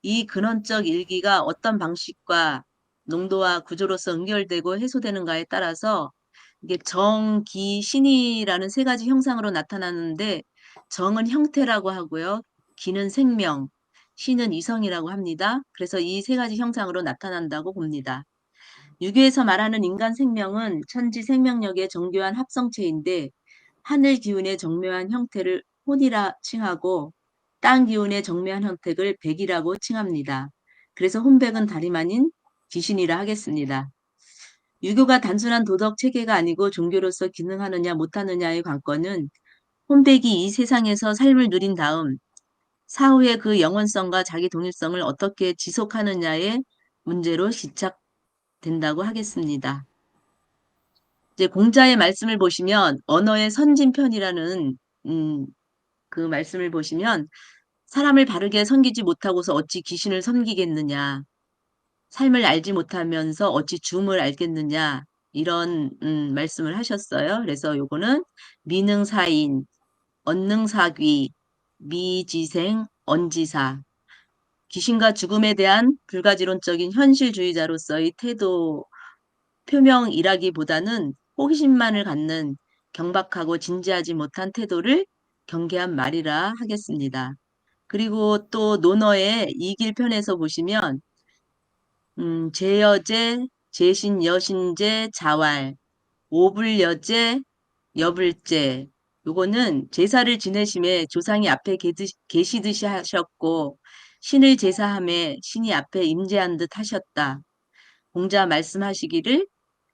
이 근원적 일기가 어떤 방식과 농도와 구조로서 연결되고 해소되는가에 따라서 이게 정, 기, 신이라는 세 가지 형상으로 나타나는데 정은 형태라고 하고요. 기는 생명, 신은 이성이라고 합니다. 그래서 이 세 가지 형상으로 나타난다고 봅니다. 유교에서 말하는 인간 생명은 천지 생명력의 정교한 합성체인데 하늘 기운의 정묘한 형태를 혼이라 칭하고 땅 기운의 정묘한 형태를 백이라고 칭합니다. 그래서 혼백은 다름 아닌 귀신이라 하겠습니다. 유교가 단순한 도덕 체계가 아니고 종교로서 기능하느냐 못하느냐의 관건은 혼백이 이 세상에서 삶을 누린 다음 사후에 그 영원성과 자기 동일성을 어떻게 지속하느냐의 문제로 시작된다고 하겠습니다. 이제 공자의 말씀을 보시면 언어의 선진편이라는 그 말씀을 보시면 사람을 바르게 섬기지 못하고서 어찌 귀신을 섬기겠느냐. 삶을 알지 못하면서 어찌 죽음을 알겠느냐. 이런 말씀을 하셨어요. 그래서 요거는 미능사인, 언능사귀, 미지생, 언지사. 귀신과 죽음에 대한 불가지론적인 현실주의자로서의 태도 표명이라기보다는 호기심만을 갖는 경박하고 진지하지 못한 태도를 경계한 말이라 하겠습니다. 그리고 또 논어의 이길편에서 보시면 제여제, 제신, 여신제, 자왈, 오불여제, 여불제 요거는 제사를 지내심에 조상이 앞에 계시듯이 하셨고 신을 제사함에 신이 앞에 임재한 듯 하셨다. 공자 말씀하시기를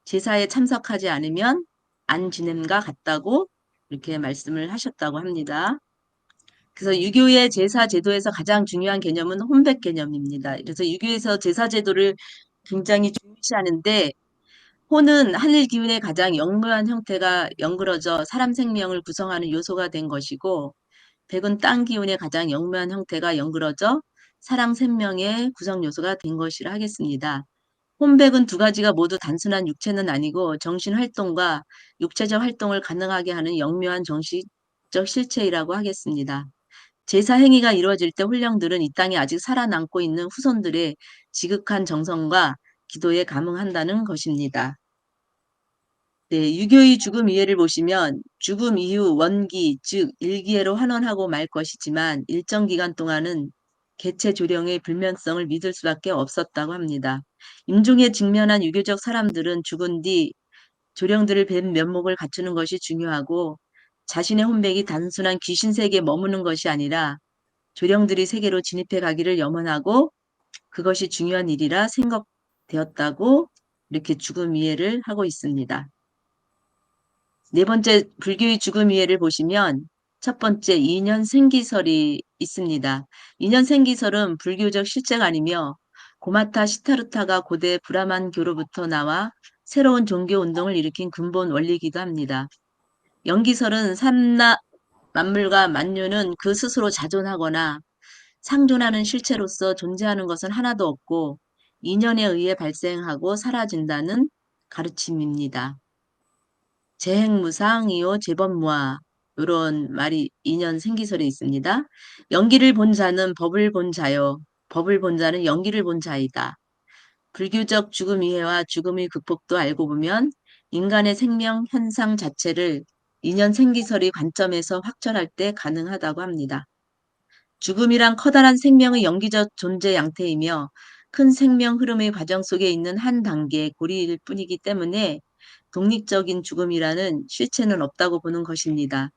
제사에 참석하지 않으면 안 지냄과 같다고 이렇게 말씀을 하셨다고 합니다. 그래서 유교의 제사 제도에서 가장 중요한 개념은 혼백 개념입니다. 그래서 유교에서 제사 제도를 굉장히 중시하는데 혼은 하늘 기운의 가장 영묘한 형태가 연그러져 사람 생명을 구성하는 요소가 된 것이고 백은 땅 기운의 가장 영묘한 형태가 연그러져 사람 생명의 구성 요소가 된 것이라 하겠습니다. 혼백은 두 가지가 모두 단순한 육체는 아니고 정신 활동과 육체적 활동을 가능하게 하는 영묘한 정신적 실체이라고 하겠습니다. 제사 행위가 이루어질 때 혼령들은 이 땅에 아직 살아남고 있는 후손들의 지극한 정성과 기도에 감응한다는 것입니다. 네, 유교의 죽음 이해를 보시면 죽음 이후 원기, 즉 일기예로 환원하고 말 것이지만 일정 기간 동안은 개체 조령의 불면성을 믿을 수밖에 없었다고 합니다. 임종에 직면한 유교적 사람들은 죽은 뒤 조령들을 뵌 면목을 갖추는 것이 중요하고 자신의 혼백이 단순한 귀신 세계에 머무는 것이 아니라 조령들이 세계로 진입해 가기를 염원하고 그것이 중요한 일이라 생각되었다고 이렇게 죽음 이해를 하고 있습니다. 네 번째 불교의 죽음 이해를 보시면 첫 번째 인연 생기설이 있습니다. 인연 생기설은 불교적 실제가 아니며 고마타 시타르타가 고대 브라만교로부터 나와 새로운 종교 운동을 일으킨 근본 원리이기도 합니다. 연기설은 삼나 만물과 만유는 그 스스로 자존하거나 상존하는 실체로서 존재하는 것은 하나도 없고 인연에 의해 발생하고 사라진다는 가르침입니다. 재행무상이요 재법무아 이런 말이 인연 생기설에 있습니다. 연기를 본 자는 법을 본 자요. 법을 본 자는 연기를 본 자이다. 불교적 죽음 이해와 죽음의 극복도 알고 보면 인간의 생명 현상 자체를 인연 생기설의 관점에서 확철할 때 가능하다고 합니다. 죽음이란 커다란 생명의 연기적 존재 양태이며 큰 생명 흐름의 과정 속에 있는 한 단계의 고리일 뿐이기 때문에 독립적인 죽음이라는 실체는 없다고 보는 것입니다.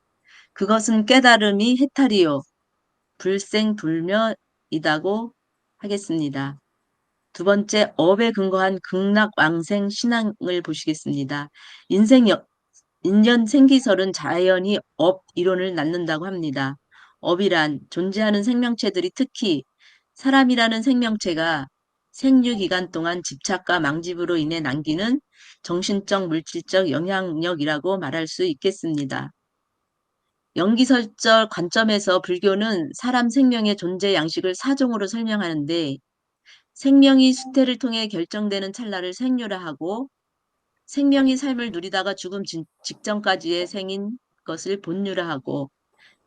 그것은 깨달음이 해탈이요. 불생불멸이다고 하겠습니다. 두 번째, 업에 근거한 극락왕생 신앙을 보시겠습니다. 인연 생기설은 자연이 업 이론을 낳는다고 합니다. 업이란 존재하는 생명체들이 특히 사람이라는 생명체가 생유기간 동안 집착과 망집으로 인해 남기는 정신적, 물질적 영향력이라고 말할 수 있겠습니다. 연기설적 관점에서 불교는 사람 생명의 존재 양식을 사종으로 설명하는데 생명이 수태를 통해 결정되는 찰나를 생유라 하고 생명이 삶을 누리다가 죽음 직전까지의 생인 것을 본유라 하고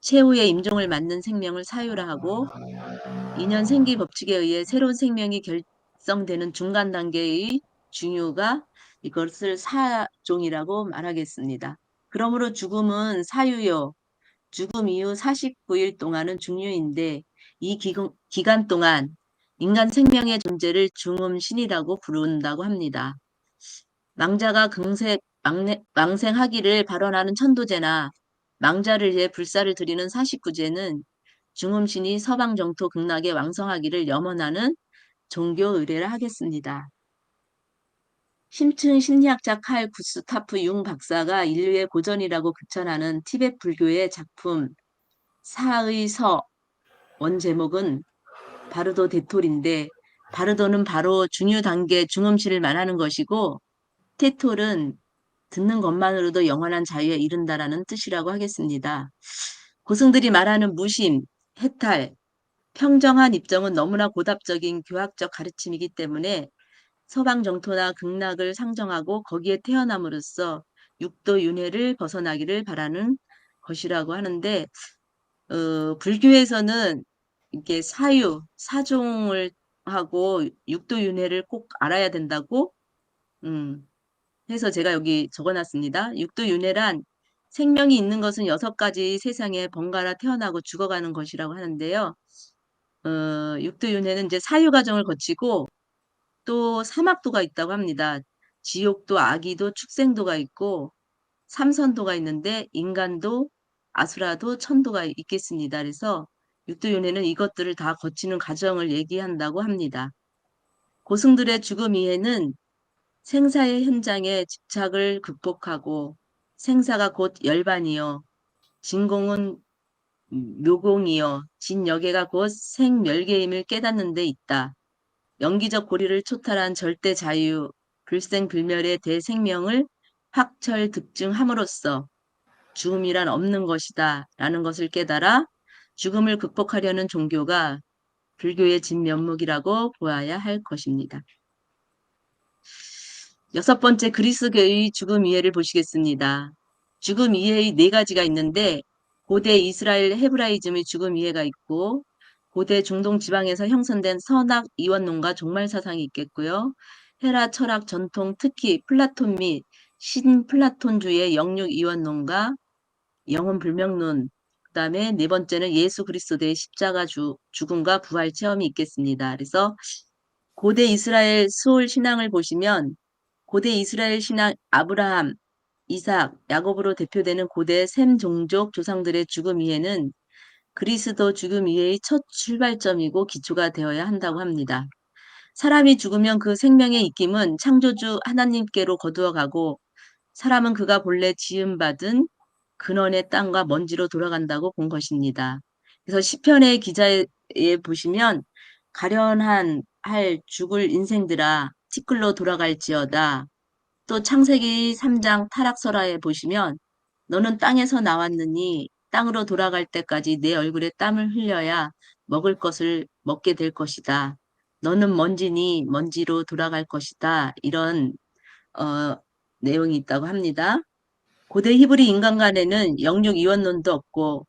최후의 임종을 맞는 생명을 사유라 하고 인연 생기 법칙에 의해 새로운 생명이 결성되는 중간 단계의 중유가 이것을 사종이라고 말하겠습니다. 그러므로 죽음은 사유요. 죽음 이후 49일 동안은 중유인데 이 기간 동안 인간 생명의 존재를 중음신이라고 부른다고 합니다. 망자가 망생하기를 발언하는 천도제나 망자를 위해 불사를 드리는 49제는 중음신이 서방 정토 극락에 왕성하기를 염원하는 종교 의례라 하겠습니다. 심층 심리학자 칼 구스타프 융 박사가 인류의 고전이라고 극찬하는 티베트 불교의 작품 사의 서 원 제목은 바르도 데톨인데 바르도는 바로 중유 단계 중음신을 말하는 것이고 테톨은 듣는 것만으로도 영원한 자유에 이른다라는 뜻이라고 하겠습니다. 고승들이 말하는 무심, 해탈, 평정한 입장은 너무나 고답적인 교학적 가르침이기 때문에 서방 정토나 극락을 상정하고 거기에 태어남으로써 육도 윤회를 벗어나기를 바라는 것이라고 하는데 불교에서는 이렇게 사유, 사종을 하고 육도 윤회를 꼭 알아야 된다고 해서 제가 여기 적어놨습니다. 육도윤회란 생명이 있는 것은 6가지 세상에 번갈아 태어나고 죽어가는 것이라고 하는데요. 육도윤회는 이제 사유 과정을 거치고 또 사막도가 있다고 합니다. 지옥도, 아기도, 축생도가 있고 삼선도가 있는데 인간도, 아수라도, 천도가 있겠습니다. 그래서 육도윤회는 이것들을 다 거치는 과정을 얘기한다고 합니다. 고승들의 죽음 이해는 생사의 현장에 집착을 극복하고 생사가 곧 열반이요. 진공은 묘공이요. 진여계가 곧 생멸계임을 깨닫는 데 있다. 영기적 고리를 초탈한 절대 자유, 불생불멸의 대생명을 확철 득증함으로써 죽음이란 없는 것이다 라는 것을 깨달아 죽음을 극복하려는 종교가 불교의 진면목이라고 보아야 할 것입니다. 6번째 그리스교의 죽음 이해를 보시겠습니다. 죽음 이해의 4가지가 있는데 고대 이스라엘 헤브라이즘의 죽음 이해가 있고 고대 중동 지방에서 형성된 선악 이원론과 종말 사상이 있겠고요. 헤라 철학 전통 특히 플라톤 및 신플라톤주의 영육 이원론과 영혼 불명론 그 다음에 4번째는 예수 그리스도의 십자가 죽음과 부활 체험이 있겠습니다. 그래서 고대 이스라엘 수홀 신앙을 보시면 고대 이스라엘 신앙 아브라함, 이삭, 야곱으로 대표되는 고대 셈 종족 조상들의 죽음 이해는 그리스도 죽음 이해의 첫 출발점이고 기초가 되어야 한다고 합니다. 사람이 죽으면 그 생명의 입김은 창조주 하나님께로 거두어가고 사람은 그가 본래 지음받은 근원의 땅과 먼지로 돌아간다고 본 것입니다. 그래서 시편의 기자에 보시면 가련한 할 죽을 인생들아 티끌로 돌아갈지어다. 또 창세기 3장 타락설화에 보시면 너는 땅에서 나왔느니 땅으로 돌아갈 때까지 내 얼굴에 땀을 흘려야 먹을 것을 먹게 될 것이다. 너는 먼지니 먼지로 돌아갈 것이다. 이런 어, 내용이 있다고 합니다. 고대 히브리 인간관에는 영육 이원론도 없고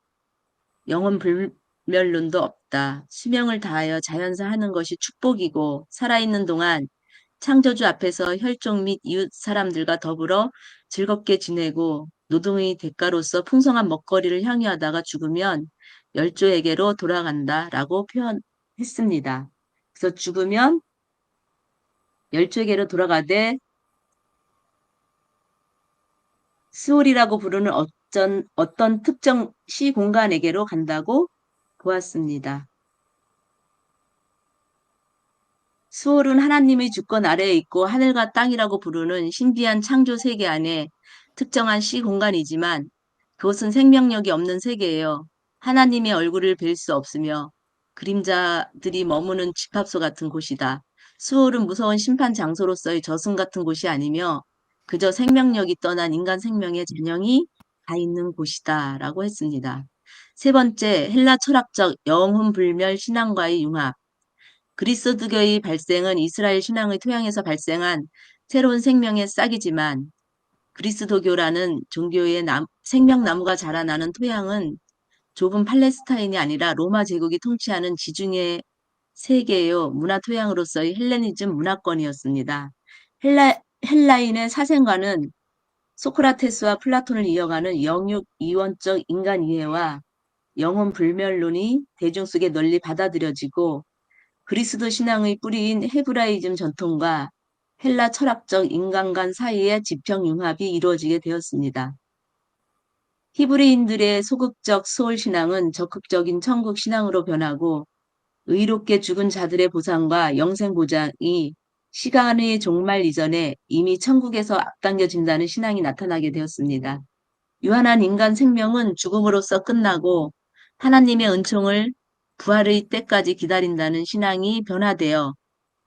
영혼 불멸론도 없다. 수명을 다하여 자연사 하는 것이 축복이고 살아있는 동안 창조주 앞에서 혈족 및 이웃 사람들과 더불어 즐겁게 지내고 노동의 대가로서 풍성한 먹거리를 향유하다가 죽으면 열조에게로 돌아간다라고 표현했습니다. 그래서 죽으면 열조에게로 돌아가되 스올이라고 부르는 어떤 특정 시공간에게로 간다고 보았습니다. 수월은 하나님의 주권 아래에 있고 하늘과 땅이라고 부르는 신비한 창조 세계 안에 특정한 시공간이지만 그것은 생명력이 없는 세계예요. 하나님의 얼굴을 뵐 수 없으며 그림자들이 머무는 집합소 같은 곳이다. 수월은 무서운 심판 장소로서의 저승 같은 곳이 아니며 그저 생명력이 떠난 인간 생명의 전형이 다 있는 곳이다 라고 했습니다. 3번째, 헬라 철학적 영혼 불멸 신앙과의 융합. 그리스도교의 발생은 이스라엘 신앙의 토양에서 발생한 새로운 생명의 싹이지만 그리스도교라는 종교의 생명나무가 자라나는 토양은 좁은 팔레스타인이 아니라 로마 제국이 통치하는 지중해 세계의 문화 토양으로서의 헬레니즘 문화권이었습니다. 헬라인의 사생과는 소크라테스와 플라톤을 이어가는 영육 이원적 인간 이해와 영혼 불멸론이 대중 속에 널리 받아들여지고 그리스도 신앙의 뿌리인 헤브라이즘 전통과 헬라 철학적 인간관 사이의 지평융합이 이루어지게 되었습니다. 히브리인들의 소극적 소울 신앙은 적극적인 천국 신앙으로 변하고 의롭게 죽은 자들의 보상과 영생 보장이 시간의 종말 이전에 이미 천국에서 앞당겨진다는 신앙이 나타나게 되었습니다. 유한한 인간 생명은 죽음으로써 끝나고 하나님의 은총을 부활의 때까지 기다린다는 신앙이 변화되어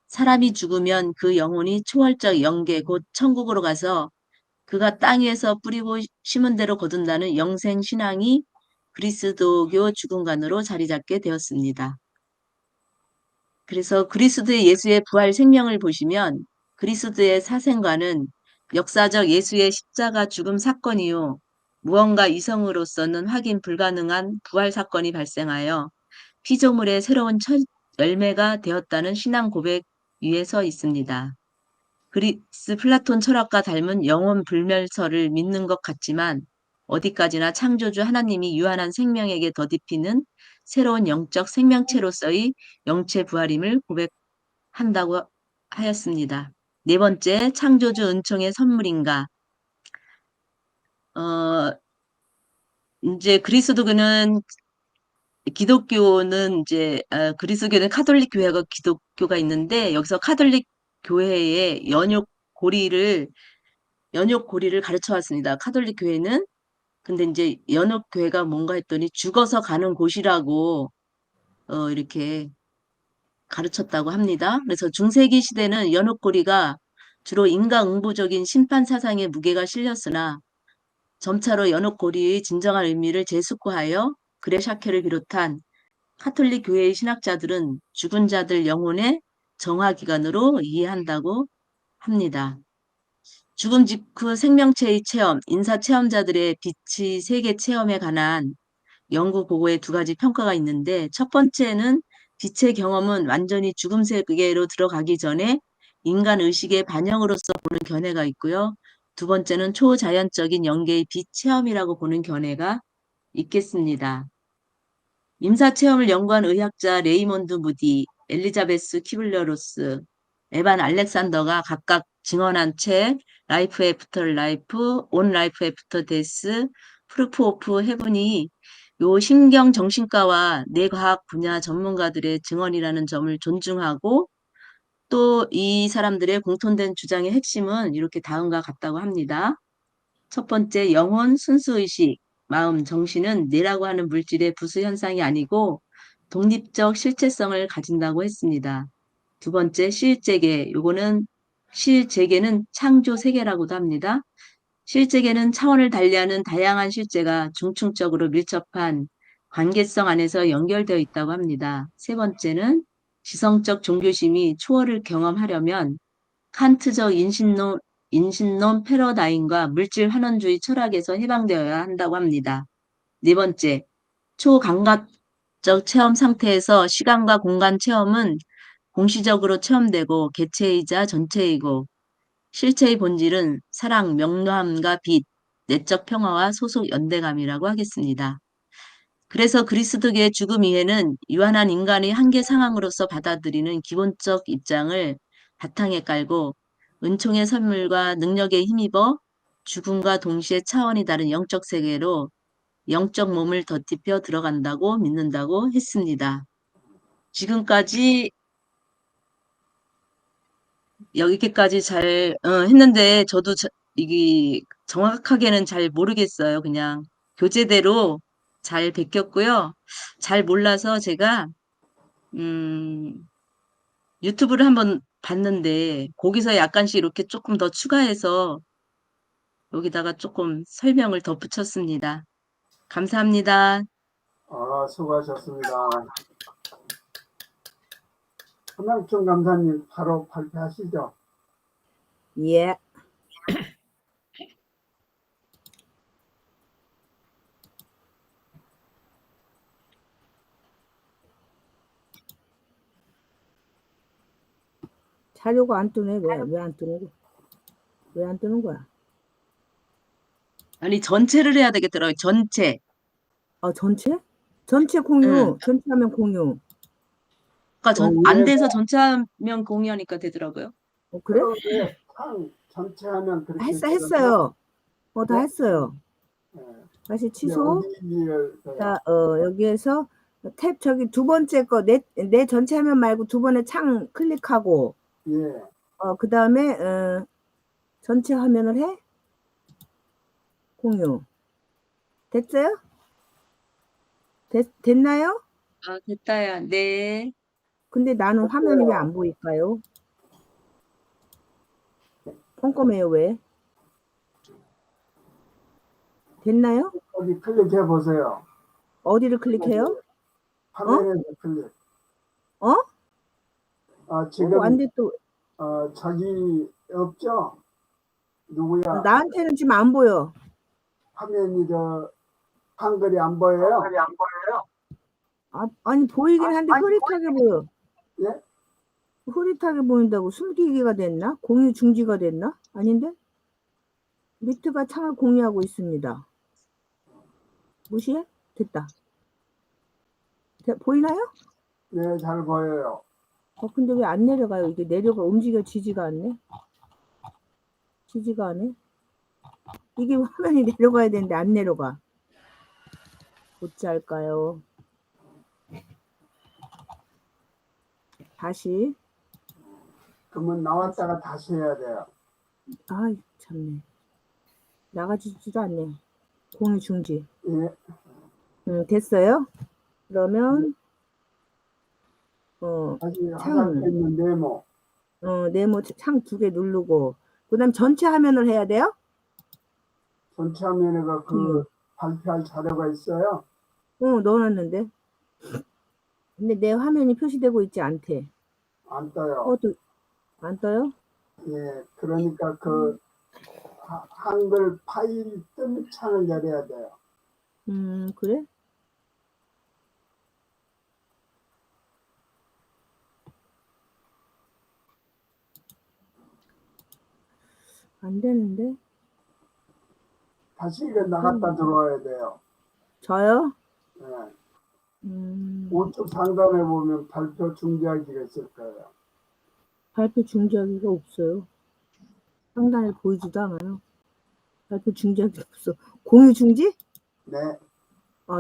사람이 죽으면 그 영혼이 초월적 영계 곧 천국으로 가서 그가 땅 위에서 뿌리고 심은 대로 거둔다는 영생 신앙이 그리스도교 죽음관으로 자리 잡게 되었습니다. 그래서 그리스도의 예수의 부활 생명을 보시면 그리스도의 사생과는 역사적 예수의 십자가 죽음 사건이요. 무언가 이성으로서는 확인 불가능한 부활 사건이 발생하여 피조물의 새로운 첫 열매가 되었다는 신앙 고백 위에 서 있습니다. 그리스 플라톤 철학과 닮은 영혼 불멸설을 믿는 것 같지만 어디까지나 창조주 하나님이 유한한 생명에게 덧입히는 새로운 영적 생명체로서의 영체 부활임을 고백한다고 하였습니다. 네 번째, 창조주 은총의 선물인가? 이제 기독교는 이제 그리스도교는 카톨릭 교회가 기독교가 있는데 여기서 카톨릭 교회의 연욕 고리를 가르쳐 왔습니다. 카톨릭 교회는. 근데 이제 연옥 교회가 뭔가 했더니 죽어서 가는 곳이라고 이렇게 가르쳤다고 합니다. 그래서 중세기 시대는 연옥 고리가 주로 인과응보적인 심판 사상의 무게가 실렸으나 점차로 연옥 고리의 진정한 의미를 재숙고하여 그레샤케를 비롯한 카톨릭 교회의 신학자들은 죽은 자들 영혼의 정화기관으로 이해한다고 합니다. 죽음 직후 생명체의 체험, 인사체험자들의 빛의 세계 체험에 관한 연구 보고에 두 가지 평가가 있는데 첫 번째는 빛의 경험은 완전히 죽음 세계로 들어가기 전에 인간 의식의 반영으로서 보는 견해가 있고요. 두 번째는 초자연적인 영계의 빛 체험이라고 보는 견해가 있겠습니다. 임사체험을 연구한 의학자 레이몬드 무디, 엘리자베스 키블러 로스, 에반 알렉산더가 각각 증언한 책 라이프 애프터 라이프, 온 라이프 애프터 데스, 프루프 오프 헤븐이 요 신경정신과와 뇌과학 분야 전문가들의 증언이라는 점을 존중하고 또 이 사람들의 공통된 주장의 핵심은 이렇게 다음과 같다고 합니다. 첫 번째, 영혼, 순수의식, 마음, 정신은 뇌라고 하는 물질의 부수 현상이 아니고 독립적 실체성을 가진다고 했습니다. 두 번째, 실제계. 실제계는 창조 세계라고도 합니다. 실제계는 차원을 달리하는 다양한 실제가 중층적으로 밀접한 관계성 안에서 연결되어 있다고 합니다. 세 번째는 지성적 종교심이 초월을 경험하려면 칸트적 인신론 패러다임과 물질 환원주의 철학에서 해방되어야 한다고 합니다. 네 번째, 초감각적 체험 상태에서 시간과 공간 체험은 공시적으로 체험되고 개체이자 전체이고 실체의 본질은 사랑, 명료함과 빛, 내적 평화와 소속 연대감이라고 하겠습니다. 그래서 그리스도교의 죽음 이해는 유한한 인간의 한계 상황으로서 받아들이는 기본적 입장을 바탕에 깔고 은총의 선물과 능력에 힘입어 죽음과 동시에 차원이 다른 영적 세계로 영적 몸을 덧입혀 들어간다고 믿는다고 했습니다. 지금까지 여기까지 잘 했는데 저도 이게 정확하게는 잘 모르겠어요. 그냥 교재대로 잘 베꼈고요. 잘 몰라서 제가 유튜브를 한번 봤는데 거기서 약간씩 이렇게 조금 더 추가해서 여기다가 조금 설명을 덧붙였습니다. 감사합니다. 수고하셨습니다. 한남충 감사님 바로 발표하시죠. 예. 자료가 안 뜨네. 왜 안 뜨는 거야? 왜 안 뜨는 거야? 아니, 전체를 해야 되겠더라고요. 전체. 전체? 전체 응. 공유. 전체 하면 공유. 아까 그 안 위에, 돼서 전체 화면 공유하니까 되더라고요. 그래? 그 위에 창 전체 하면 그렇게 있거든요. 했어요. 다 네? 했어요. 네. 다시 네, 취소. 어디를, 자, 여기에서 탭 저기 두 번째 거, 내 전체 화면 말고 두 번에 창 클릭하고, 예, 그 다음에, 전체 화면을 해? 공유. 됐어요? 됐나요? 아, 됐다야. 네. 근데 나는 화면이 왜 안 보일까요? 꼼꼼해요, 왜? 됐나요? 거기 클릭해 보세요. 어디를 클릭해요? 화면에서 클릭. 어? 지금, 안 돼, 또. 저기 없죠? 누구야? 나한테는 지금 안 보여. 화면이 한글이 안 보여요? 아니, 보이긴 한데 흐릿하게 보여. 예? 흐릿하게 보인다고 숨기기가 됐나? 공유 중지가 됐나? 아닌데? 미트가 창을 공유하고 있습니다. 무시해? 됐다. 보이나요? 네, 잘 보여요. 근데 왜 안 내려가요? 이게 움직여지지가 않네? 지지가 않네? 이게 화면이 내려가야 되는데 안 내려가. 어찌할까요? 다시. 그러면 나왔다가 다시 해야 돼요. 아이, 참네. 나가지지도 않네. 공유 중지. 예, 됐어요? 그러면, 다시 창, 화살표 있는 네모. 네모 창 2개 누르고, 그 다음 전체 화면을 해야 돼요? 전체 화면에 그 발표할 자료가 있어요. 넣어놨는데. 근데 내 화면이 표시되고 있지 않대. 안 떠요. 또, 안 떠요? 예, 그러니까 그 한글 파일 뜬 창을 열어야 돼요. 그래? 안 되는데. 다시 이거 나갔다 들어와야 돼요. 저요? 예. 음, 우측 상단에 보면 발표 중지하기가 있을 거예요. 발표 중지하기가 없어요. 상단에 보이지도 않아요. 발표 중지하기 없어. 공유 중지? 네,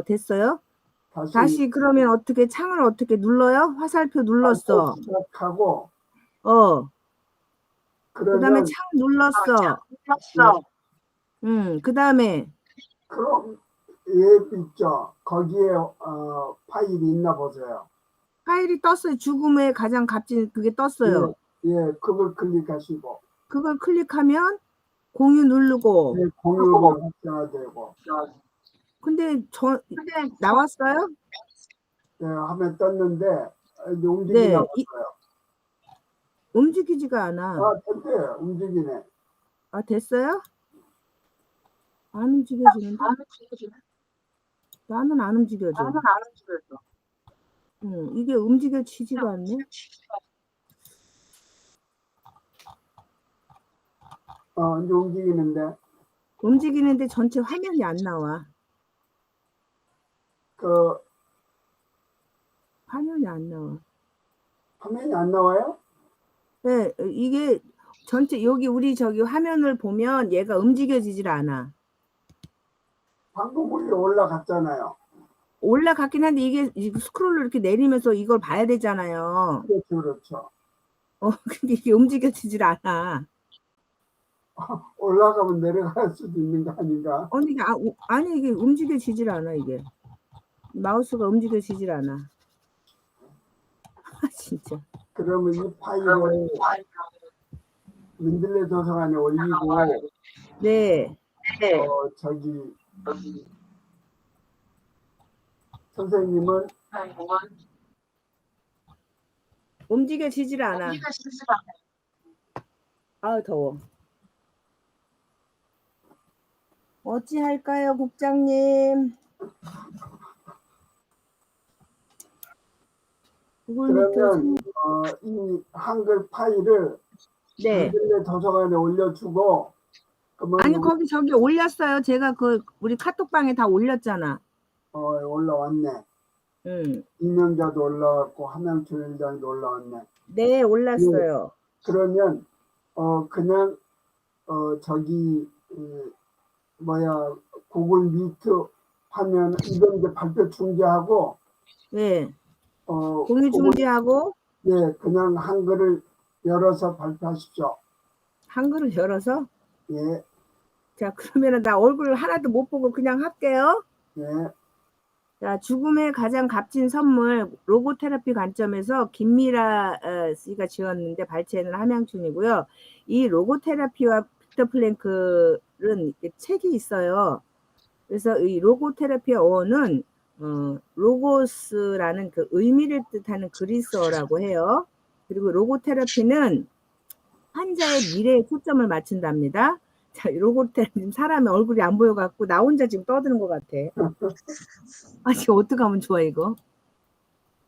됐어요? 다시 다시 그러면 창을 어떻게 눌러요? 화살표 발표 눌렀어. 시작하고 그 다음에 그러면 창 눌렀어. 그 다음에 크롬 앱 있죠. 거기에 파일이 있나 보세요. 파일이 떴어요. 죽음의 가장 값진 그게 떴어요. 예, 예, 그걸 클릭하시고 그걸 클릭하면 공유 누르고. 네, 공유가 활성화되고 근데 나왔어요? 네, 화면 떴는데 이제 움직이나 네, 보세요. 움직이지가 않아. 됐대요. 움직이네. 됐어요? 안 움직여지는데? 나는 안 움직여져. 이게 움직여지지가 않네. 이제 움직이는데 움직이는데 전체 화면이 안 나와. 그 화면이 안 나와. 화면이 안 나와요? 네, 이게 전체 여기 우리 저기 화면을 보면 얘가 움직여지질 않아. 방금 위에 올라갔잖아요. 올라갔긴 한데 이게 스크롤로 이렇게 내리면서 이걸 봐야 되잖아요. 그렇죠, 그렇죠. 근데 이게 움직여지질 않아. 올라가면 내려갈 수도 있는 거 아닌가? 이게 아니 이게 움직여지질 않아 이게. 마우스가 움직여지질 않아. 진짜. 그러면 이 파일을 민들레 도서관에 올리고 네. 저기 선생님은 움직여지질 않아. 더워. 어찌할까요, 국장님? 구글 미트 그러면 이 한글 파일을 네. 민들레 도서관에 올려주고 그러면 아니 거기 저기 올렸어요. 제가 그 우리 카톡방에 다 올렸잖아. 올라왔네. 응. 임명자도 올라왔고 함양초 일장도 올라왔네. 네, 올랐어요. 그러면 그냥 저기 구글 미트 하면 이건 이제 발표 중지하고 네. 구글, 공유 중지하고 예, 그냥 한글을 열어서 발표하십시오. 한글을 열어서. 예, 자, 그러면은 나 얼굴 하나도 못 보고 그냥 할게요. 예, 자, 죽음의 가장 값진 선물 로고 테라피 관점에서 김미라 씨가 지었는데 발췌는 함양춘이고요. 이 로고 테라피와 빅터 플랭크는 책이 있어요. 그래서 이 로고 테라피의 어원은 로고스라는 그 의미를 뜻하는 그리스어라고 해요. 그리고 로고 테라피는 환자의 미래에 초점을 맞춘답니다. 자, 로고 테라피 사람의 얼굴이 안 보여갖고 나 혼자 지금 떠드는 것 같아. 아, 지금 어떡하면 좋아 이거.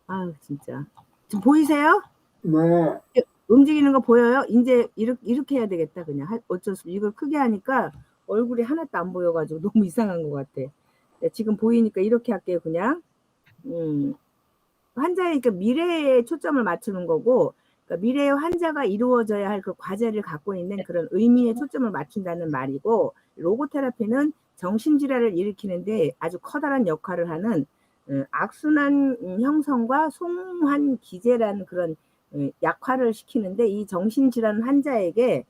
아유 진짜. 지금 보이세요? 네, 움직이는 거 보여요? 이제 이렇게 해야 되겠다 그냥. 어쩔 수 없이 이걸 크게 하니까 얼굴이 하나도 안 보여가지고 너무 이상한 것 같아. 네, 지금 보이니까 이렇게 할게요 그냥. 환자의 그러니까 미래에 초점을 맞추는 거고, 그러니까 미래의 환자가 이루어져야 할 그 과제를 갖고 있는 그런 의미에 초점을 맞춘다는 말이고, 로고 테라피는 정신질환을 일으키는데 아주 커다란 역할을 하는 악순환 형성과 송환 기제라는 그런 약화를 시키는데, 이 정신질환 환자에게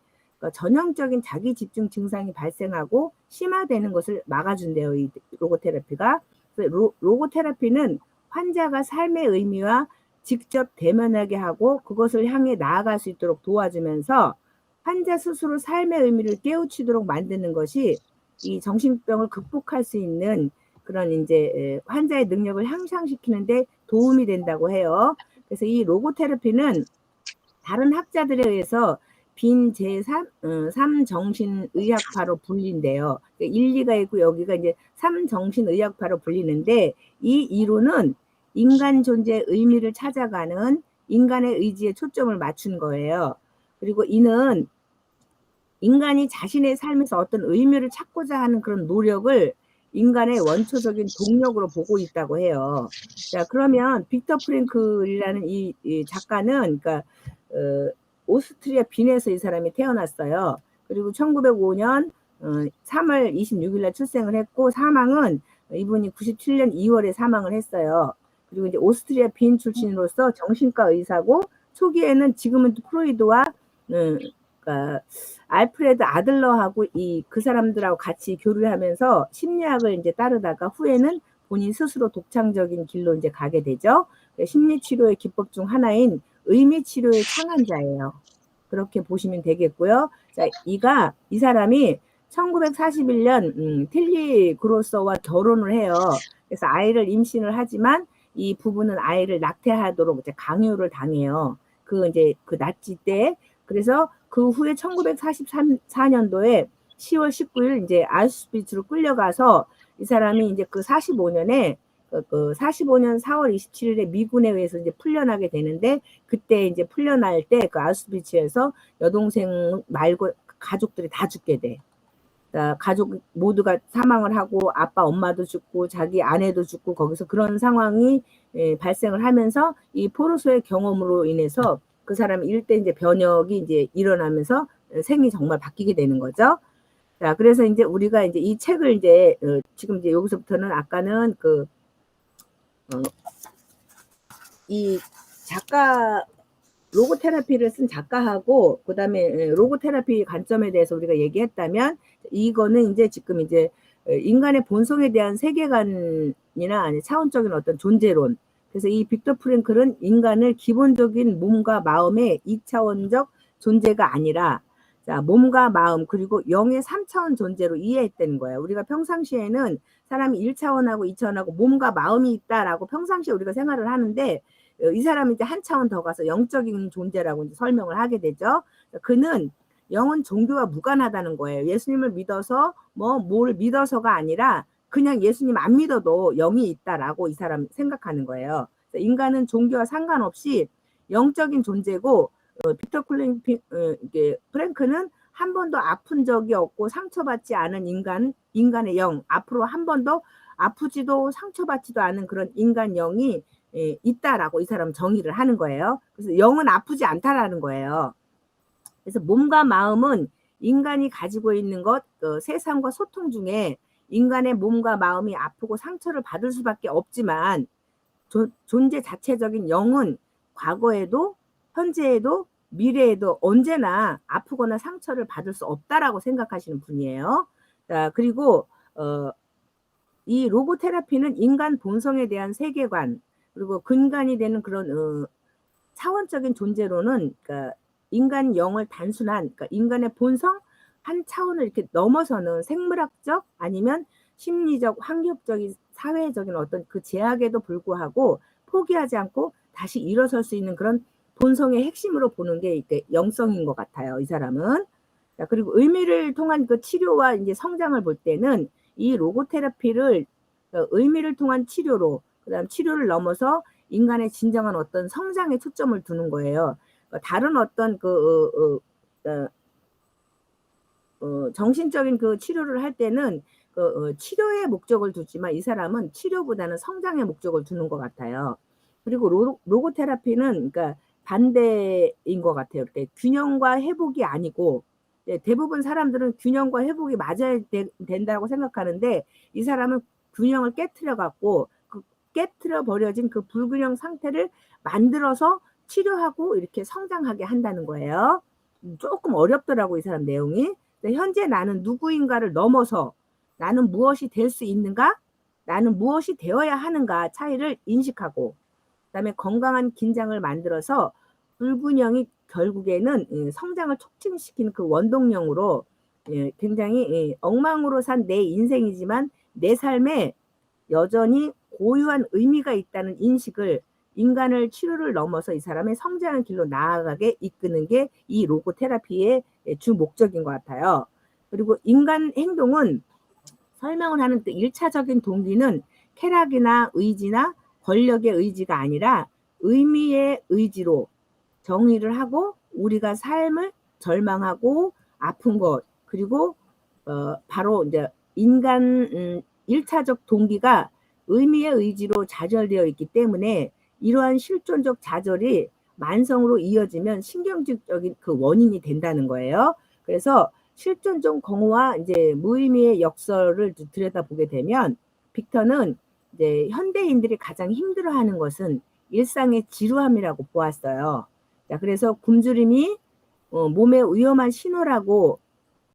전형적인 자기 집중 증상이 발생하고 심화되는 것을 막아준대요, 이 로고 테라피가. 로고 테라피는 환자가 삶의 의미와 직접 대면하게 하고 그것을 향해 나아갈 수 있도록 도와주면서 환자 스스로 삶의 의미를 깨우치도록 만드는 것이 이 정신병을 극복할 수 있는 그런 이제 환자의 능력을 향상시키는데 도움이 된다고 해요. 그래서 이 로고 테라피는 다른 학자들에 의해서 빈 제3정신의학파로 불린대요. 1, 2가 있고 여기가 이제 3정신의학파로 불리는데, 이 이론은 인간 존재의 의미를 찾아가는 인간의 의지에 초점을 맞춘 거예요. 그리고 이는 인간이 자신의 삶에서 어떤 의미를 찾고자 하는 그런 노력을 인간의 원초적인 동력으로 보고 있다고 해요. 자, 그러면 빅터 프랭클이라는 이 작가는 그러니까 오스트리아 빈에서 이 사람이 태어났어요. 그리고 1905년 3월 26일 날 출생을 했고, 사망은 이분이 97년 2월에 사망을 했어요. 그리고 이제 오스트리아 빈 출신으로서 정신과 의사고, 초기에는 지금은 프로이드와 그러니까 알프레드 아들러하고 그 사람들하고 같이 교류를 하면서 심리학을 이제 따르다가 후에는 본인 스스로 독창적인 길로 이제 가게 되죠. 심리 치료의 기법 중 하나인 의미 치료의 창안자예요. 그렇게 보시면 되겠고요. 자, 이 사람이 1941년 틸리 그로서와 결혼을 해요. 그래서 아이를 임신을 하지만 이 부부는 아이를 낙태하도록 이제 강요를 당해요. 이제 그 나치 때. 그래서 그 후에 1944년도에 10월 19일 이제 아우슈비츠로 끌려가서 이 사람이 이제 그 45년에 45년 4월 27일에 미군에 의해서 이제 풀려나게 되는데, 그때 이제 풀려날 때 그 아우슈비츠에서 여동생 말고 가족들이 다 죽게 돼. 가족 모두가 사망을 하고 아빠 엄마도 죽고 자기 아내도 죽고 거기서 그런 상황이 발생을 하면서 이 포로소의 경험으로 인해서 그 사람 일대 이제 변혁이 이제 일어나면서 생이 정말 바뀌게 되는 거죠. 자, 그래서 이제 우리가 이제 이 책을 이제 지금 이제 여기서부터는 아까는 이 작가 로고 테라피를 쓴 작가하고 그다음에 로고 테라피 관점에 대해서 우리가 얘기했다면, 이거는 이제 지금 이제 인간의 본성에 대한 세계관이나 아니 차원적인 어떤 존재론. 그래서 이 빅터 프랭클은 인간을 기본적인 몸과 마음의 2차원적 존재가 아니라, 자, 몸과 마음 그리고 영의 3차원 존재로 이해했다는 거예요. 우리가 평상시에는 사람이 1차원하고 2차원하고 몸과 마음이 있다라고 평상시에 우리가 생활을 하는데, 이 사람이 이제 한 차원 더 가서 영적인 존재라고 이제 설명을 하게 되죠. 그는 영은 종교와 무관하다는 거예요. 예수님을 믿어서 뭘 믿어서가 아니라 그냥 예수님 안 믿어도 영이 있다라고 이 사람 생각하는 거예요. 인간은 종교와 상관없이 영적인 존재고 빅터 프랭크는 한 번도 아픈 적이 없고 상처받지 않은 인간의 영, 앞으로 한 번도 아프지도 상처받지도 않은 그런 인간 영이 있다라고 이 사람 정의를 하는 거예요. 그래서 영은 아프지 않다라는 거예요. 그래서 몸과 마음은 인간이 가지고 있는 것, 세상과 소통 중에 인간의 몸과 마음이 아프고 상처를 받을 수밖에 없지만 존재 자체적인 영은 과거에도 현재에도 미래에도 언제나 아프거나 상처를 받을 수 없다라고 생각하시는 분이에요. 그리고 이 로고테라피는 인간 본성에 대한 세계관 그리고 근간이 되는 그런 차원적인 존재로는 그러니까 인간 영을 단순한 그러니까 인간의 본성 한 차원을 이렇게 넘어서는 생물학적 아니면 심리적, 환경적인, 사회적인 어떤 그 제약에도 불구하고 포기하지 않고 다시 일어설 수 있는 그런 본성의 핵심으로 보는 게 이게 영성인 것 같아요. 이 사람은. 그리고 의미를 통한 그 치료와 이제 성장을 볼 때는 이 로고테라피를 의미를 통한 치료로 그다음 치료를 넘어서 인간의 진정한 어떤 성장에 초점을 두는 거예요. 다른 어떤 정신적인 그 치료를 할 때는 치료의 목적을 두지만 이 사람은 치료보다는 성장의 목적을 두는 것 같아요. 그리고 로고테라피는 그러니까 반대인 것 같아요. 이렇게 균형과 회복이 아니고 대부분 사람들은 균형과 회복이 맞아야 된다고 생각하는데 이 사람은 균형을 깨트려 갖고 그 깨트려 버려진 그 불균형 상태를 만들어서 치료하고 이렇게 성장하게 한다는 거예요. 조금 어렵더라고 이 사람 내용이. 현재 나는 누구인가를 넘어서 나는 무엇이 될 수 있는가? 나는 무엇이 되어야 하는가 차이를 인식하고 그다음에 건강한 긴장을 만들어서 불균형이 결국에는 성장을 촉진시키는 그 원동력으로 굉장히 엉망으로 산 내 인생이지만 내 삶에 여전히 고유한 의미가 있다는 인식을 인간을 치료를 넘어서 이 사람의 성장의 길로 나아가게 이끄는 게 이 로고테라피의 주 목적인 것 같아요. 그리고 인간 행동은 설명을 하는 1차적인 동기는 쾌락이나 의지나 권력의 의지가 아니라 의미의 의지로 정의를 하고 우리가 삶을 절망하고 아픈 것 그리고 바로 이제 인간 1차적 동기가 의미의 의지로 좌절되어 있기 때문에 이러한 실존적 좌절이 만성으로 이어지면 신경질적인 그 원인이 된다는 거예요. 그래서 실존적 공허와 이제 무의미의 역설을 들여다보게 되면 빅터는 이제 현대인들이 가장 힘들어하는 것은 일상의 지루함이라고 보았어요. 자, 그래서 굶주림이 몸의 위험한 신호라고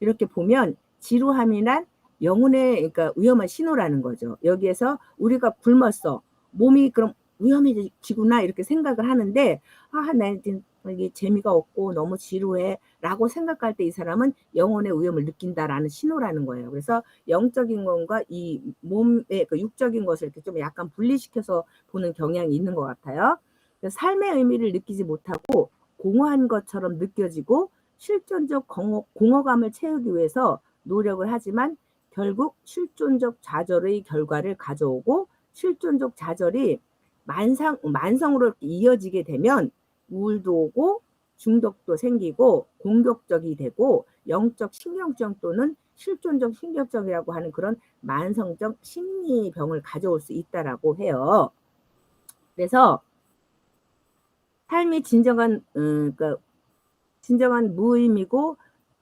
이렇게 보면 지루함이란 영혼의 그러니까 위험한 신호라는 거죠. 여기에서 우리가 굶었어. 몸이 그럼 위험해지구나 이렇게 생각을 하는데 나 이게 재미가 없고 너무 지루해 라고 생각할 때 이 사람은 영혼의 위험을 느낀다라는 신호라는 거예요. 그래서 영적인 것과 이 몸의 그 육적인 것을 이렇게 좀 약간 분리시켜서 보는 경향이 있는 것 같아요. 삶의 의미를 느끼지 못하고 공허한 것처럼 느껴지고 실존적 공허감을 채우기 위해서 노력을 하지만 결국 실존적 좌절의 결과를 가져오고 실존적 좌절이 만성으로 이어지게 되면 우울도 오고 중독도 생기고 공격적이 되고 영적 신경증 또는 실존적 신경증이라고 하는 그런 만성적 심리병을 가져올 수 있다라고 해요. 그래서 삶이 진정한 그러니까 진정한 무의미고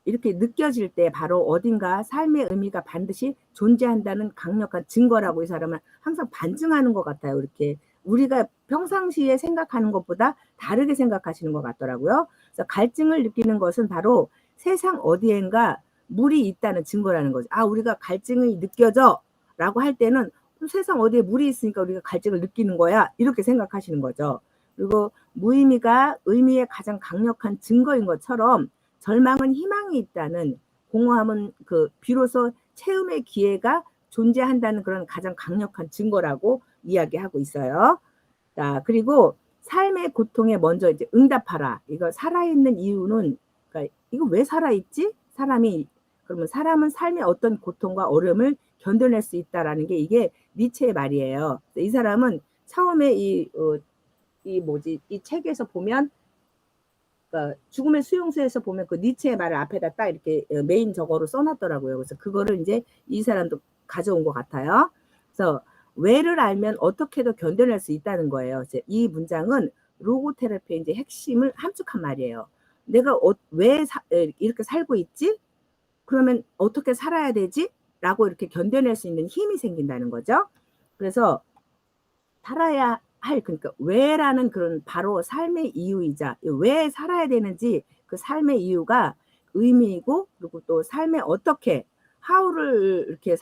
이렇게 느껴질 때 바로 어딘가 삶의 의미가 반드시 존재한다는 강력한 증거라고 이 사람은 항상 반증하는 것 같아요. 이렇게 우리가 평상시에 생각하는 것보다 다르게 생각하시는 것 같더라고요. 그래서 갈증을 느끼는 것은 바로 세상 어디엔가 물이 있다는 증거라는 거죠. 우리가 갈증이 느껴져 라고 할 때는 세상 어디에 물이 있으니까 우리가 갈증을 느끼는 거야 이렇게 생각하시는 거죠. 그리고 무의미가 의미의 가장 강력한 증거인 것처럼 절망은 희망이 있다는 공허함은 비로소 체험의 기회가 존재한다는 그런 가장 강력한 증거라고 이야기하고 있어요. 자, 그리고 삶의 고통에 먼저 이제 응답하라. 이거 살아있는 이유는 그러니까 이거 왜 살아있지? 그러면 사람은 삶의 어떤 고통과 어려움을 견뎌낼 수 있다라는 게 이게 니체의 말이에요. 이 사람은 처음에 이 이 책에서 보면 죽음의 수용소에서 보면 그 니체의 말을 앞에다 딱 이렇게 메인 저거로 써놨더라고요. 그래서 그거를 이제 이 사람도 가져온 것 같아요. 그래서 왜를 알면 어떻게도 견뎌낼 수 있다는 거예요. 이제 이 문장은 로고테라피의 이제 핵심을 함축한 말이에요. 내가 왜 이렇게 살고 있지? 그러면 어떻게 살아야 되지? 라고 이렇게 견뎌낼 수 있는 힘이 생긴다는 거죠. 그래서 살아야 할, 그러니까 왜라는 그런 바로 삶의 이유이자 왜 살아야 되는지 그 삶의 이유가 의미이고, 그리고 또 삶에 어떻게 how를 이렇게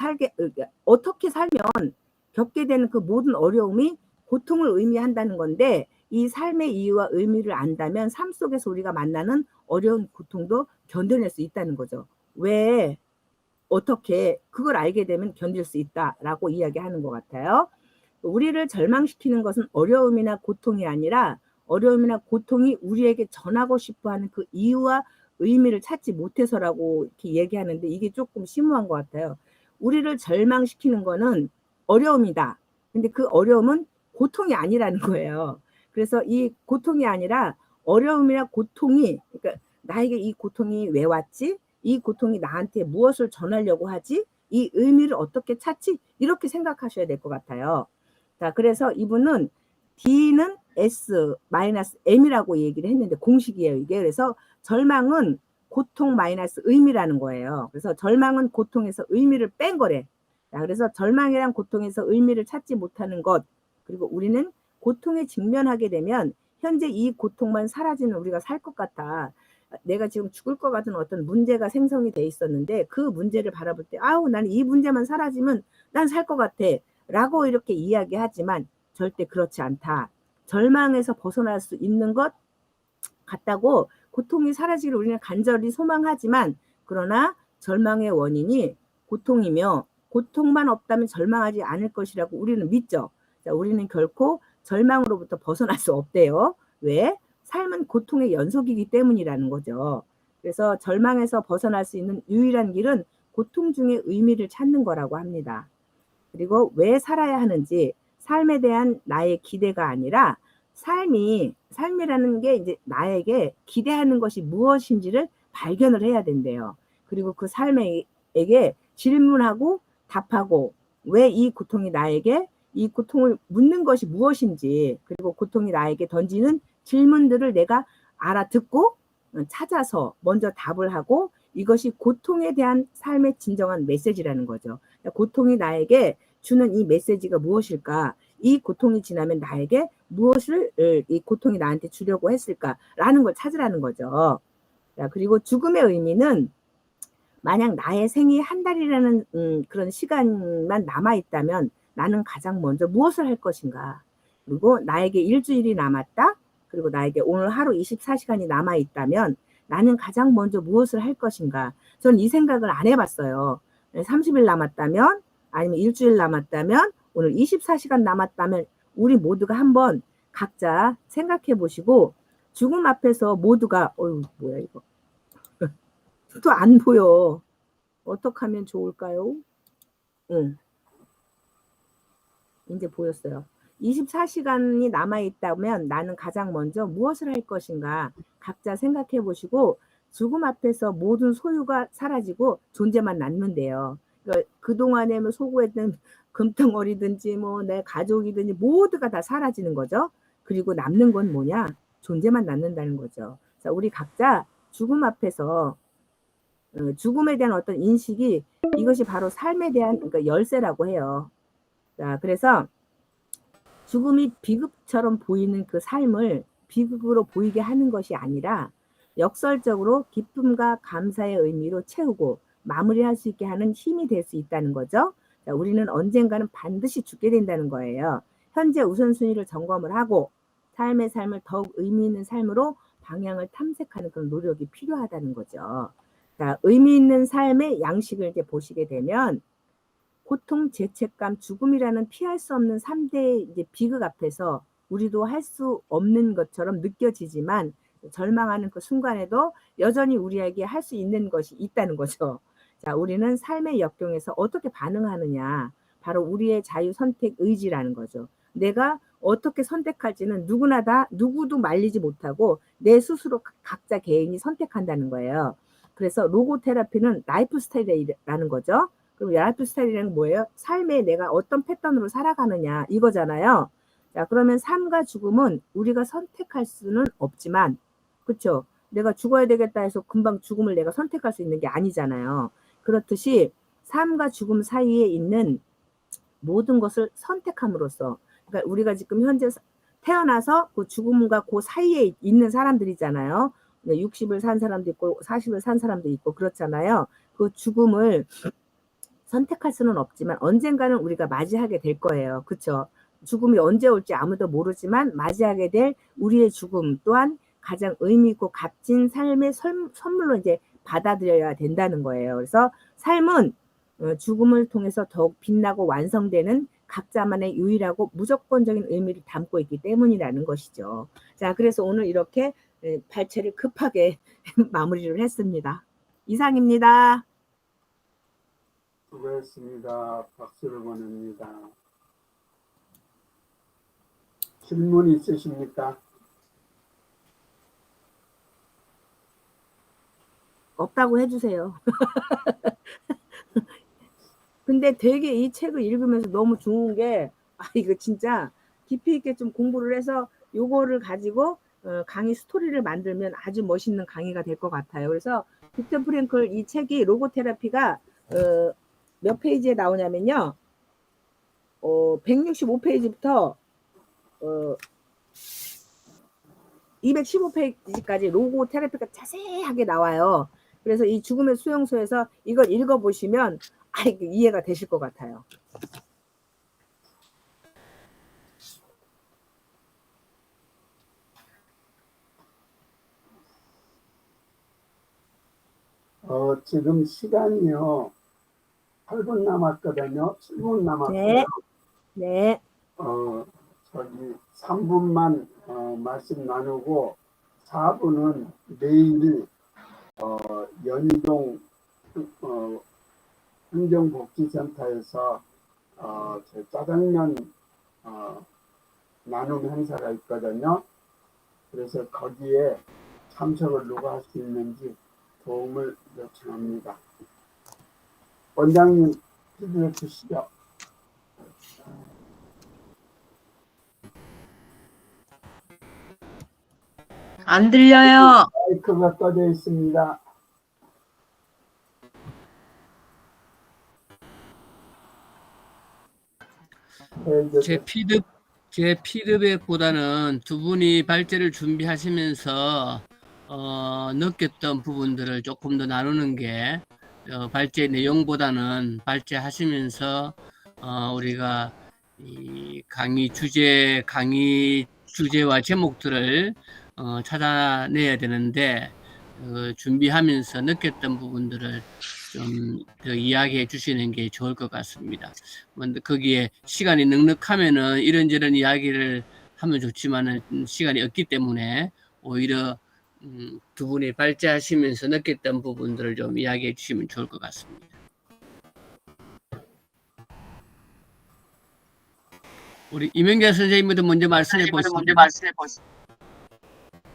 어떻게 살면 겪게 되는 그 모든 어려움이 고통을 의미한다는 건데, 이 삶의 이유와 의미를 안다면 삶 속에서 우리가 만나는 어려운 고통도 견뎌낼 수 있다는 거죠. 왜 어떻게 그걸 알게 되면 견딜 수 있다라고 이야기하는 것 같아요. 우리를 절망시키는 것은 어려움이나 고통이 아니라 어려움이나 고통이 우리에게 전하고 싶어하는 그 이유와 의미를 찾지 못해서라고 이렇게 얘기하는데, 이게 조금 심오한 것 같아요. 우리를 절망시키는 거는 어려움이다. 근데 그 어려움은 고통이 아니라는 거예요. 그래서 이 고통이 아니라 어려움이나 고통이, 그러니까 나에게 이 고통이 왜 왔지? 이 고통이 나한테 무엇을 전하려고 하지? 이 의미를 어떻게 찾지? 이렇게 생각하셔야 될 것 같아요. 자, 그래서 이분은 D는 S-M이라고 얘기를 했는데 공식이에요, 이게. 그래서 절망은 고통 마이너스 의미라는 거예요. 그래서 절망은 고통에서 의미를 뺀 거래. 자, 그래서 절망이란 고통에서 의미를 찾지 못하는 것, 그리고 우리는 고통에 직면하게 되면 현재 이 고통만 사라지는 우리가 살 것 같아. 내가 지금 죽을 것 같은 어떤 문제가 생성이 돼 있었는데 그 문제를 바라볼 때 아우 나는 이 문제만 사라지면 난 살 것 같아 라고 이렇게 이야기하지만 절대 그렇지 않다. 절망에서 벗어날 수 있는 것 같다고 고통이 사라지기를 우리는 간절히 소망하지만, 그러나 절망의 원인이 고통이며 고통만 없다면 절망하지 않을 것이라고 우리는 믿죠. 자, 우리는 결코 절망으로부터 벗어날 수 없대요. 왜? 삶은 고통의 연속이기 때문이라는 거죠. 그래서 절망에서 벗어날 수 있는 유일한 길은 고통 중에 의미를 찾는 거라고 합니다. 그리고 왜 살아야 하는지, 삶에 대한 나의 기대가 아니라 삶이라는 게 이제 나에게 기대하는 것이 무엇인지를 발견을 해야 된대요. 그리고 그 삶에게 질문하고 답하고, 왜 이 고통이 나에게, 이 고통을 묻는 것이 무엇인지, 그리고 고통이 나에게 던지는 질문들을 내가 알아듣고 찾아서 먼저 답을 하고, 이것이 고통에 대한 삶의 진정한 메시지라는 거죠. 고통이 나에게 주는 이 메시지가 무엇일까? 이 고통이 지나면 나에게 무엇을 이 고통이 나한테 주려고 했을까라는 걸 찾으라는 거죠. 자, 그리고 죽음의 의미는 만약 나의 생이 한 달이라는 그런 시간만 남아있다면 나는 가장 먼저 무엇을 할 것인가? 그리고 나에게 일주일이 남았다? 그리고 나에게 오늘 하루 24시간이 남아있다면 나는 가장 먼저 무엇을 할 것인가? 전 이 생각을 안 해봤어요. 30일 남았다면, 아니면 일주일 남았다면, 오늘 24시간 남았다면 우리 모두가 한번 각자 생각해 보시고, 죽음 앞에서 모두가 뭐야 이거 또 안 보여. 어떻게 하면 좋을까요? 이제 보였어요. 24시간이 남아있다면 나는 가장 먼저 무엇을 할 것인가 각자 생각해 보시고, 죽음 앞에서 모든 소유가 사라지고 존재만 남는데요. 그러니까 그동안에 뭐 소구했던 금덩어리든지 뭐 내 가족이든지 모두가 다 사라지는 거죠. 그리고 남는 건 뭐냐? 존재만 남는다는 거죠. 자, 우리 각자 죽음 앞에서 죽음에 대한 어떤 인식이, 이것이 바로 삶에 대한, 그러니까 열쇠라고 해요. 자, 그래서 죽음이 비극처럼 보이는 그 삶을 비극으로 보이게 하는 것이 아니라 역설적으로 기쁨과 감사의 의미로 채우고 마무리할 수 있게 하는 힘이 될 수 있다는 거죠. 자, 우리는 언젠가는 반드시 죽게 된다는 거예요. 현재 우선순위를 점검을 하고 삶을 더욱 의미 있는 삶으로 방향을 탐색하는 그런 노력이 필요하다는 거죠. 자, 의미 있는 삶의 양식을 이제 보시게 되면 고통, 죄책감, 죽음이라는 피할 수 없는 3대 이제 비극 앞에서 우리도 할 수 없는 것처럼 느껴지지만, 절망하는 그 순간에도 여전히 우리에게 할 수 있는 것이 있다는 거죠. 자, 우리는 삶의 역경에서 어떻게 반응하느냐, 바로 우리의 자유 선택 의지라는 거죠. 내가 어떻게 선택할지는 누구나 다 누구도 말리지 못하고 내 스스로 각자 개인이 선택한다는 거예요. 그래서 로고 테라피는 라이프 스타일이라는 거죠. 그럼 라이프 스타일이라는 건 뭐예요? 삶에 내가 어떤 패턴으로 살아가느냐 이거잖아요. 자, 그러면 삶과 죽음은 우리가 선택할 수는 없지만, 그렇죠? 내가 죽어야 되겠다 해서 금방 죽음을 내가 선택할 수 있는 게 아니잖아요. 그렇듯이 삶과 죽음 사이에 있는 모든 것을 선택함으로써, 그러니까 우리가 지금 현재 태어나서 그 죽음과 그 사이에 있는 사람들이잖아요. 60을 산 사람도 있고 40을 산 사람도 있고 그렇잖아요. 그 죽음을 선택할 수는 없지만 언젠가는 우리가 맞이하게 될 거예요. 그렇죠? 죽음이 언제 올지 아무도 모르지만 맞이하게 될 우리의 죽음 또한 가장 의미 있고 값진 삶의 선물로 이제 받아들여야 된다는 거예요. 그래서 삶은 죽음을 통해서 더욱 빛나고 완성되는 각자만의 유일하고 무조건적인 의미를 담고 있기 때문이라는 것이죠. 자, 그래서 오늘 이렇게 발췌를 급하게 마무리를 했습니다. 이상입니다. 수고했습니다. 박수를 보냅니다. 질문 있으십니까? 없다고 해주세요. 근데 되게 이 책을 읽으면서 너무 좋은 게, 이거 진짜 깊이 있게 좀 공부를 해서 요거를 가지고 강의 스토리를 만들면 아주 멋있는 강의가 될 것 같아요. 그래서 빅터 프랭클 이 책이 로고 테라피가 몇 페이지에 나오냐면요. 165페이지부터 215페이지까지 로고 테라피가 자세하게 나와요. 그래서 이 죽음의 수용소에서 이걸 읽어보시면 이해가 되실 것 같아요. 지금 시간이요. 8분 남았거든요. 7분 남았고요. 네. 저기 3분만 말씀 나누고 4분은 내일 연희동 행정복지센터에서 제 짜장면 나눔 행사가 있거든요. 그래서 거기에 참석을 누가 할 수 있는지 도움을 요청합니다. 원장님 피드백 주시죠. 안 들려요. 마이크가 꺼져 있습니다. 제 피드백보다는 두 분이 발제를 준비하시면서 느꼈던 부분들을 조금 더 나누는 게 발제 내용보다는 발제하시면서 우리가 이 강의 주제와 제목들을 찾아내야 되는데 준비하면서 느꼈던 부분들을 좀 더 이야기해 주시는 게 좋을 것 같습니다. 거기에 시간이 넉넉하면은 이런저런 이야기를 하면 좋지만은 시간이 없기 때문에 오히려 두 분이 발제하시면서 느꼈던 부분들을 좀 이야기해 주시면 좋을 것 같습니다. 우리 이명자 선생님부터 먼저 말씀해 보시죠.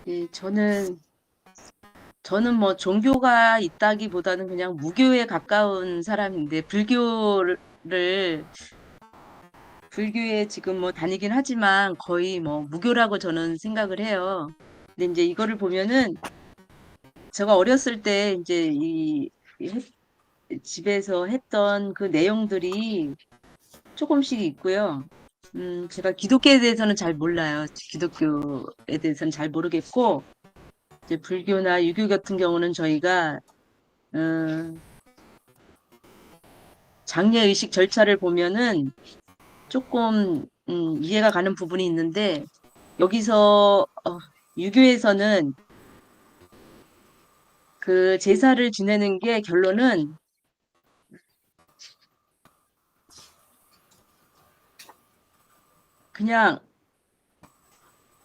예, 저는 뭐 종교가 있다기보다는 그냥 무교에 가까운 사람인데 불교에 지금 뭐 다니긴 하지만 거의 뭐 무교라고 저는 생각을 해요. 근데 이제 이거를 보면은 제가 어렸을 때 이제 집에서 했던 그 내용들이 조금씩 있고요. 제가 기독교에 대해서는 잘 몰라요. 기독교에 대해서는 잘 모르겠고, 이제 불교나 유교 같은 경우는 저희가 장례의식 절차를 보면은 조금 이해가 가는 부분이 있는데 여기서 유교에서는 그 제사를 지내는 게 결론은 그냥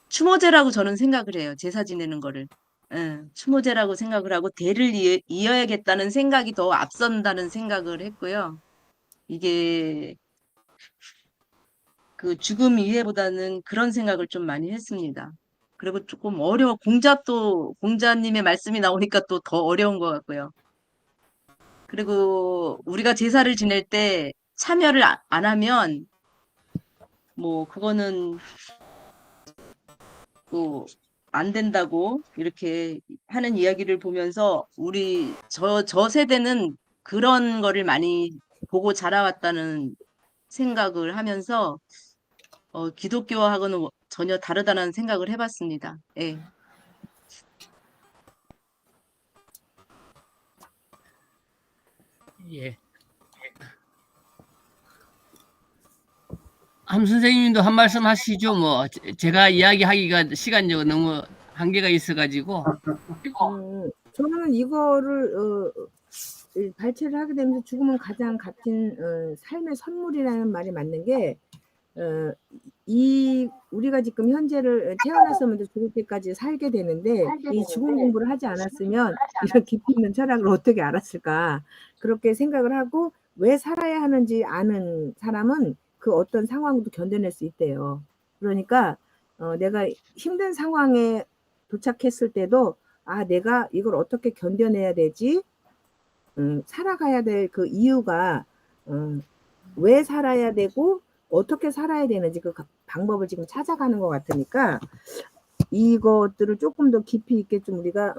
추모제라고 저는 생각을 해요. 제사 지내는 거를. 추모제라고 생각을 하고 대를 이어야겠다는 생각이 더 앞선다는 생각을 했고요. 이게 그 죽음 이해보다는 그런 생각을 좀 많이 했습니다. 그리고 조금 공자님의 말씀이 나오니까 또 더 어려운 것 같고요. 그리고 우리가 제사를 지낼 때 참여를 안 하면 뭐 그거는 또 안 된다고 이렇게 하는 이야기를 보면서 저 세대는 그런 거를 많이 보고 자라왔다는 생각을 하면서 기독교하고는 전혀 다르다는 생각을 해봤습니다. 예. 예. 함 선생님도 한 말씀 하시죠. 뭐 제가 이야기하기가 시간적으로 너무 한계가 있어가지고. 저는 이거를 발췌를 하게 되면서 죽음은 가장 값진 삶의 선물이라는 말이 맞는 게 우리가 지금 현재를 태어났으면 죽을 때까지 살게 되는데 이 죽음 공부를 하지 않았으면 이런 깊이 있는 철학을 어떻게 알았을까 그렇게 생각을 하고 왜 살아야 하는지 아는 사람은 그 어떤 상황도 견뎌낼 수 있대요. 그러니까 내가 힘든 상황에 도착했을 때도 내가 이걸 어떻게 견뎌내야 되지? 살아가야 될 그 이유가 왜 살아야 되고 어떻게 살아야 되는지 그 방법을 지금 찾아가는 것 같으니까 이것들을 조금 더 깊이 있게 좀 우리가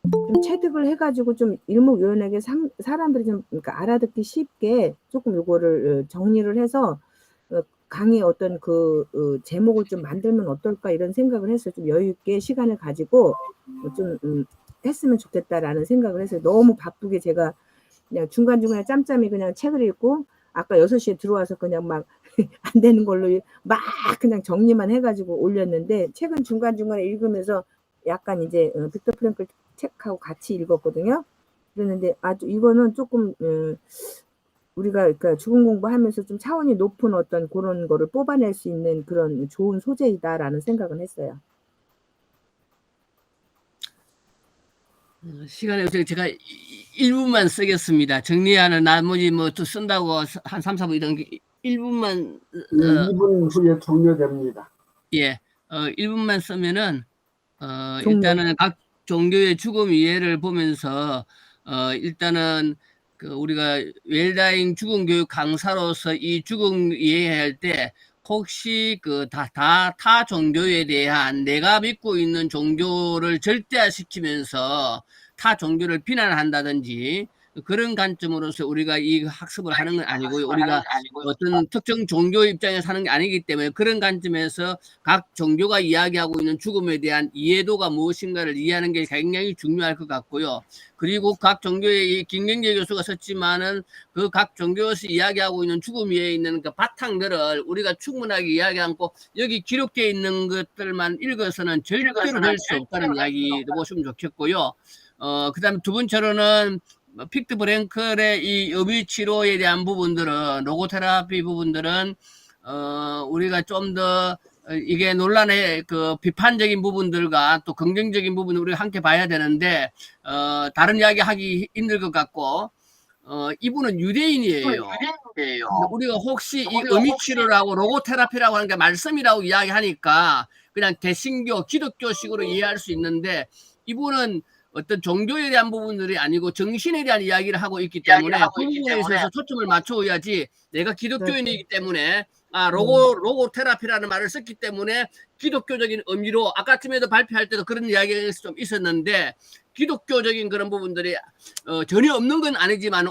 좀 체득을 해가지고 좀 일목요연하게 사람들이 좀 그러니까 알아듣기 쉽게 조금 요거를 정리를 해서 강의 어떤 제목을 좀 만들면 어떨까 이런 생각을 해서 좀 여유 있게 시간을 가지고 좀 했으면 좋겠다라는 생각을 해서 너무 바쁘게 제가 그냥 중간중간에 짬짬이 그냥 책을 읽고 아까 6시에 들어와서 그냥 막 안 되는 걸로 막 그냥 정리만 해가지고 올렸는데 책은 중간중간에 읽으면서 약간 이제 빅터 프랭클 책하고 같이 읽었거든요. 그랬는데 아주 이거는 조금 우리가 그러니까 죽음 공부하면서 좀 차원이 높은 어떤 그런 거를 뽑아낼 수 있는 그런 좋은 소재이다라는 생각은 했어요. 시간에 제가 1분만 쓰겠습니다. 정리하는 나머지 뭐 또 쓴다고 한 3, 4분 이런 게 1분만 2분 후에 종료됩니다. 예. 1분만 쓰면은 일단은 각 종교의 죽음 이해를 보면서 일단은 그 우리가 웰다잉 죽음 교육 강사로서 이 죽음 이해할 때 혹시 타 종교에 대한 내가 믿고 있는 종교를 절대화시키면서 타 종교를 비난한다든지 그런 관점으로서 우리가 이 학습을 하는 건 아니고요. 우리가 어떤 특정 종교 입장에서 하는 게 아니기 때문에 그런 관점에서 각 종교가 이야기하고 있는 죽음에 대한 이해도가 무엇인가를 이해하는 게 굉장히 중요할 것 같고요. 그리고 각 종교의 김경재 교수가 썼지만은 그 각 종교에서 이야기하고 있는 죽음 위에 있는 그 바탕들을 우리가 충분하게 이야기 않고 여기 기록되어 있는 것들만 읽어서는 절대로 될 수 없다는 이야기도 보시면 좋겠고요. 그다음에 두 번째로는 픽트 브랭클의 이 의미 치료에 대한 부분들은 로고테라피 부분들은 우리가 좀 더 이게 논란의 그 비판적인 부분들과 또 긍정적인 부분을 우리가 함께 봐야 되는데 다른 이야기 하기 힘들 것 같고 이분은 유대인이에요. 우리가 혹시 이 의미치료라고 로고테라피라고 하는 게 말씀이라고 이야기하니까 그냥 대신교 기독교식으로 이해할 수 있는데 이분은 어떤 종교에 대한 부분들이 아니고 정신에 대한 이야기를 하고 있기 때문에 그 부분에 있어서 초점을 맞춰야지 내가 기독교인이기 때문에 로고 테라피라는 말을 썼기 때문에 기독교적인 의미로 아까쯤에도 발표할 때도 그런 이야기가 좀 있었는데 기독교적인 그런 부분들이 전혀 없는 건 아니지만